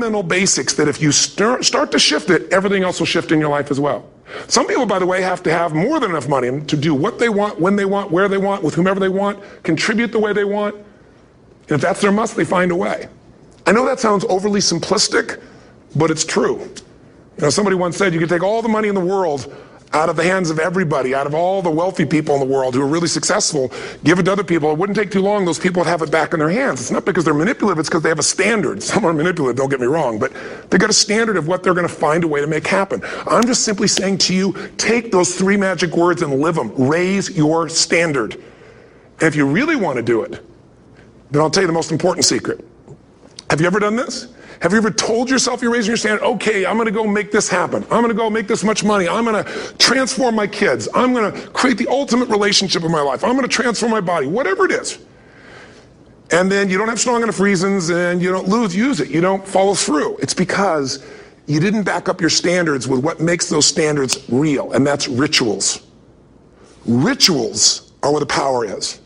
fundamental basics that if you start to shift it, everything else will shift in your life as well. Some people, by the way, have to have more than enough money to do what they want, when they want, where they want, with whomever they want, contribute the way they want. And if that's their must, they find a way. I know that sounds overly simplistic, but it's true. You know, somebody once said you can take all the money in the world out of the hands of everybody, out of all the wealthy people in the world who are really successful, give it to other people. It wouldn't take too long. Those people would have it back in their hands. It's not because they're manipulative. It's because they have a standard. Some are manipulative, don't get me wrong, but they've got a standard of what they're going to find a way to make happen. I'm just simply saying to you, take those 3 magic words and live them. Raise your standard. And if you really want to do it, then I'll tell you the most important secret. Have you ever done this? Have you ever told yourself you're raising your standard? Okay, I'm going to go make this happen. I'm going to go make this much money. I'm going to transform my kids. I'm going to create the ultimate relationship in my life. I'm going to transform my body, whatever it is. And then you don't have strong enough reasons and you don't use it. You don't follow through. It's because you didn't back up your standards with what makes those standards real, and that's rituals. Rituals are where the power is.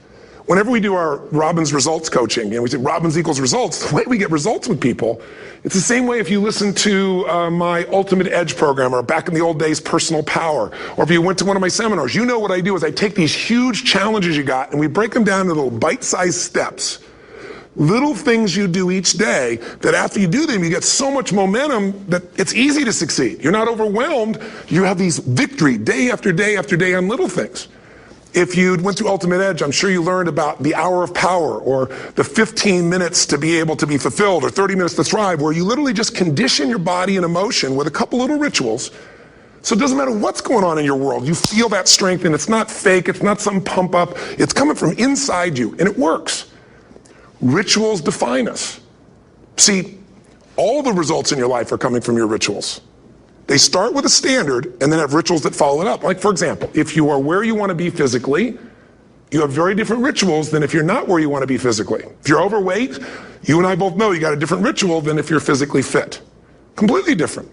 Whenever we do our Robbins results coaching, and we say Robbins equals results, the way we get results with people, it's the same way if you listen to my Ultimate Edge program, or back in the old days, Personal Power, or if you went to one of my seminars. You know what I do is I take these huge challenges you got and we break them down into little bite-sized steps. Little things you do each day that after you do them, you get so much momentum that it's easy to succeed. You're not overwhelmed. You have these victory day after day after day on little things. If you went through Ultimate Edge, I'm sure you learned about the hour of power, or the 15 minutes to be able to be fulfilled, or 30 minutes to thrive, where you literally just condition your body and emotion with a couple little rituals. So it doesn't matter what's going on in your world. You feel that strength, and it's not fake. It's not some pump up. It's coming from inside you, and it works. Rituals define us. See, all the results in your life are coming from your rituals. They start with a standard and then have rituals that follow it up. Like, for example, if you are where you want to be physically, you have very different rituals than if you're not where you want to be physically. If you're overweight, you and I both know you got a different ritual than if you're physically fit. Completely different.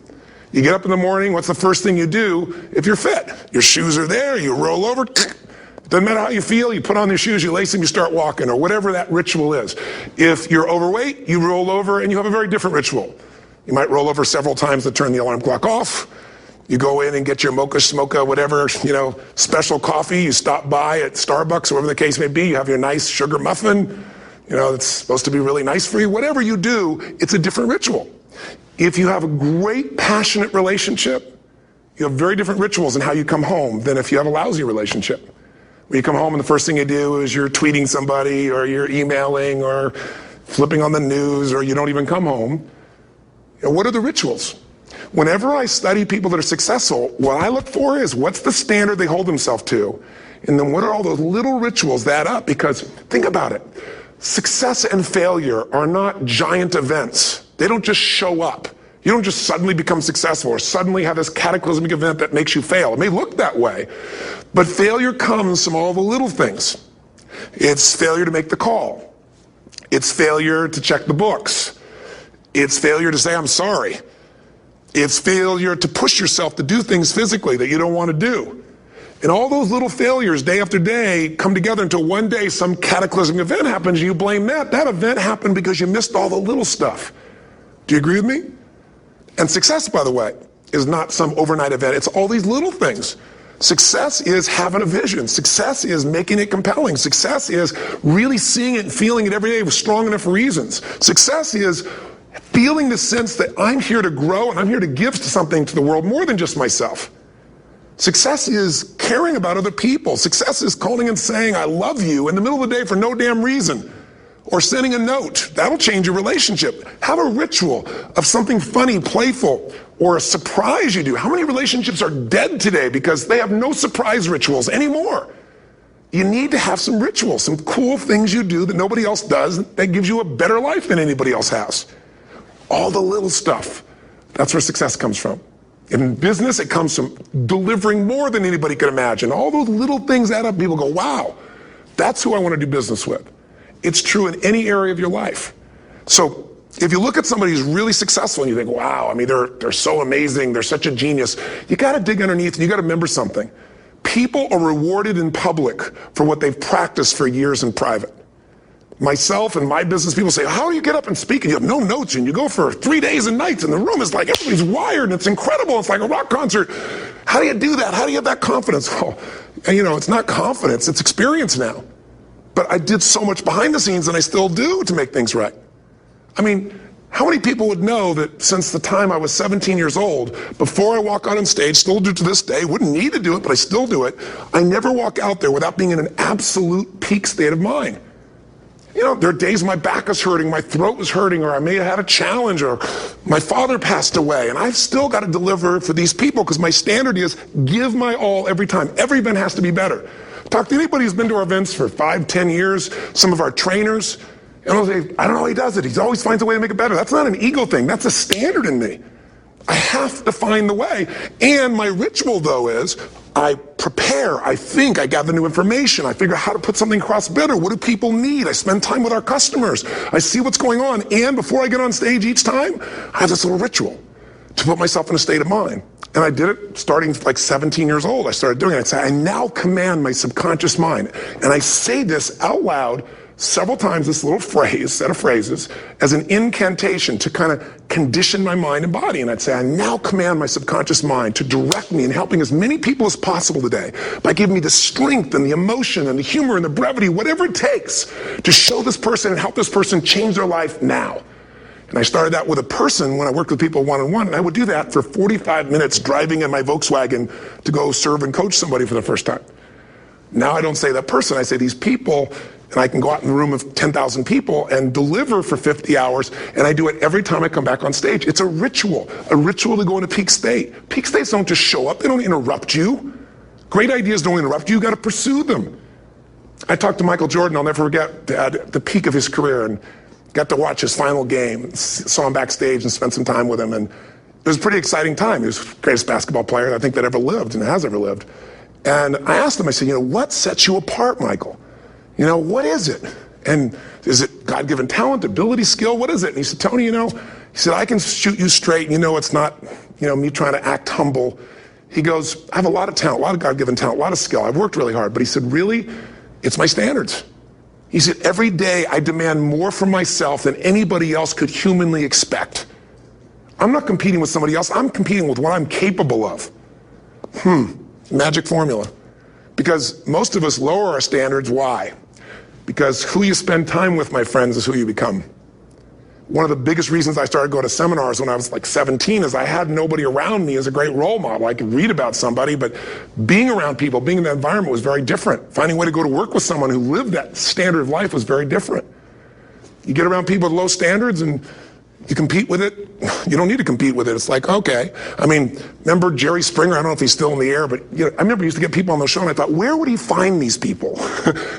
You get up in the morning, what's the first thing you do if you're fit? Your shoes are there, you roll over, doesn't matter how you feel, you put on your shoes, you lace them, you start walking, or whatever that ritual is. If you're overweight, you roll over and you have a very different ritual. You might roll over several times to turn the alarm clock off. You go in and get your mocha, smocha, whatever, special coffee. You stop by at Starbucks, or whatever the case may be. You have your nice sugar muffin. It's supposed to be really nice for you. Whatever you do, it's a different ritual. If you have a great, passionate relationship, you have very different rituals in how you come home than if you have a lousy relationship. When you come home and the first thing you do is you're tweeting somebody, or you're emailing, or flipping on the news, or you don't even come home. What are the rituals? Whenever I study people that are successful, what I look for is what's the standard they hold themselves to, and then what are all those little rituals that add up? Because think about it. Success and failure are not giant events. They don't just show up. You don't just suddenly become successful or suddenly have this cataclysmic event that makes you fail. It may look that way, but failure comes from all the little things. It's failure to make the call. It's failure to check the books. It's failure to say, I'm sorry. It's failure to push yourself to do things physically that you don't want to do. And all those little failures day after day come together until one day some cataclysmic event happens and you blame that. That event happened because you missed all the little stuff. Do you agree with me? And success, by the way, is not some overnight event. It's all these little things. Success is having a vision. Success is making it compelling. Success is really seeing it and feeling it every day with strong enough reasons. Success is feeling the sense that I'm here to grow and I'm here to give something to the world more than just myself. Success is caring about other people. Success is calling and saying, I love you in the middle of the day for no damn reason. Or sending a note. That'll change your relationship. Have a ritual of something funny, playful, or a surprise you do. How many relationships are dead today because they have no surprise rituals anymore? You need to have some rituals, some cool things you do that nobody else does that gives you a better life than anybody else has. All the little stuff. That's where success comes from. In business, it comes from delivering more than anybody could imagine. All those little things add up. People go, wow, that's who I want to do business with. It's true in any area of your life. So if you look at somebody who's really successful and you think, wow, they're so amazing, they're such a genius, you got to dig underneath and you got to remember something. People are rewarded in public for what they've practiced for years in private. Myself and my business people say, how do you get up and speak? And you have no notes and you go for 3 days and nights and the room is like, everybody's wired and it's incredible. It's like a rock concert. How do you do that? How do you have that confidence? Well, it's not confidence, it's experience now. But I did so much behind the scenes and I still do to make things right. I mean, how many people would know that since the time I was 17 years old, before I walk out on stage, still do to this day, wouldn't need to do it, but I still do it, I never walk out there without being in an absolute peak state of mind. There are days my back is hurting, my throat was hurting, or I may have had a challenge, or my father passed away, and I've still got to deliver for these people because my standard is give my all every time. Every event has to be better. Talk to anybody who's been to our events for 5, 10 years, some of our trainers, and I'll say, I don't know how he does it. He always finds a way to make it better. That's not an ego thing. That's a standard in me. I have to find the way. And my ritual, though, is I prepare, I think, I gather new information, I figure out how to put something across better. What do people need? I spend time with our customers. I see what's going on. And before I get on stage each time, I have this little ritual to put myself in a state of mind. And I did it starting like 17 years old. I started doing it. I say, I now command my subconscious mind. And I say this out loud several times, this little phrase, set of phrases, as an incantation to kind of condition my mind and body. And I'd say, I now command my subconscious mind to direct me in helping as many people as possible today by giving me the strength and the emotion and the humor and the brevity, whatever it takes to show this person and help this person change their life now. And I started that with a person when I worked with people one-on-one, and I would do that for 45 minutes driving in my Volkswagen to go serve and coach somebody for the first time. Now I don't say that person, I say these people, and I can go out in a room of 10,000 people and deliver for 50 hours, and I do it every time I come back on stage. It's a ritual to go into peak state. Peak states don't just show up, they don't interrupt you. Great ideas don't interrupt you, you gotta pursue them. I talked to Michael Jordan, I'll never forget, at the peak of his career, and got to watch his final game, saw him backstage and spent some time with him, and it was a pretty exciting time. He was the greatest basketball player I think that ever lived and has ever lived. And I asked him, I said, what sets you apart, Michael? What is it? And is it God-given talent, ability, skill? What is it? And he said, Tony, he said, I can shoot you straight. It's not, me trying to act humble. He goes, I have a lot of talent, a lot of God-given talent, a lot of skill. I've worked really hard. But he said, really, it's my standards. He said, every day I demand more from myself than anybody else could humanly expect. I'm not competing with somebody else. I'm competing with what I'm capable of. Magic formula. Because most of us lower our standards. Why? Because who you spend time with, my friends, is who you become. One of the biggest reasons I started going to seminars when I was like 17 is I had nobody around me as a great role model. I could read about somebody, but being around people, being in that environment was very different. Finding a way to go to work with someone who lived that standard of life was very different. You get around people with low standards and you compete with it. You don't need to compete with it. It's like, okay. Remember Jerry Springer? I don't know if he's still in the air, but I remember he used to get people on the show and I thought, where would he find these people?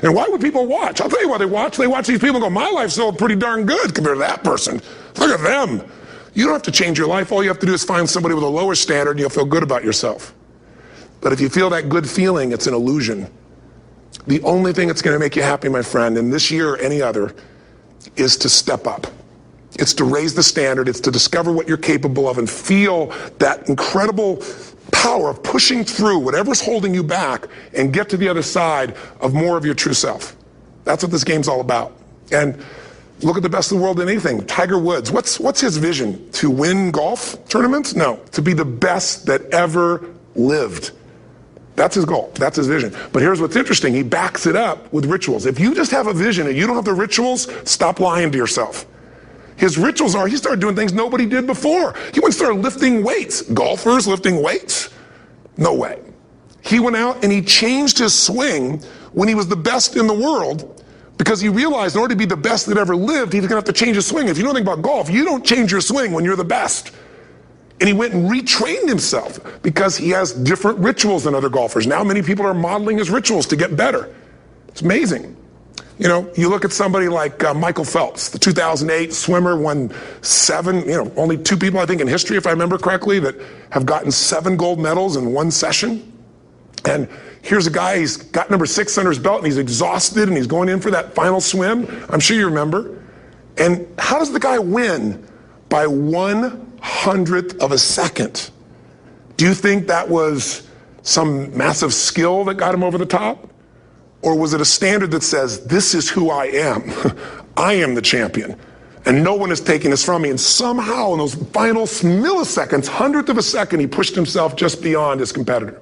And why would people watch? I'll tell you why they watch. They watch these people and go, my life's still pretty darn good compared to that person. Look at them. You don't have to change your life. All you have to do is find somebody with a lower standard and you'll feel good about yourself. But if you feel that good feeling, it's an illusion. The only thing that's going to make you happy, my friend, in this year or any other, is to step up. It's to raise the standard. It's to discover what you're capable of and feel that incredible power of pushing through whatever's holding you back and get to the other side of more of your true self. That's what this game's all about. And look at the best of the world in anything. Tiger Woods, what's his vision? To win golf tournaments? No, to be the best that ever lived. That's his goal. That's his vision. But here's what's interesting. He backs it up with rituals. If you just have a vision and you don't have the rituals, stop lying to yourself. His rituals are, he started doing things nobody did before. He went and started lifting weights. Golfers lifting weights? No way. He went out and he changed his swing when he was the best in the world because he realized in order to be the best that ever lived, he's going to have to change his swing. If you know anything about golf, you don't change your swing when you're the best. And he went and retrained himself because he has different rituals than other golfers. Now many people are modeling his rituals to get better. It's amazing. You look at somebody like Michael Phelps, the 2008 swimmer, won 7, only 2 people, I think, in history, if I remember correctly, that have gotten 7 gold medals in one session. And here's a guy, he's got number 6 under his belt, and he's exhausted, and he's going in for that final swim. I'm sure you remember. And how does the guy win? By 1/100th of a second. Do you think that was some massive skill that got him over the top? Or was it a standard that says, this is who I am? I am the champion. And no one is taking this from me. And somehow in those final milliseconds, 100th of a second, he pushed himself just beyond his competitor.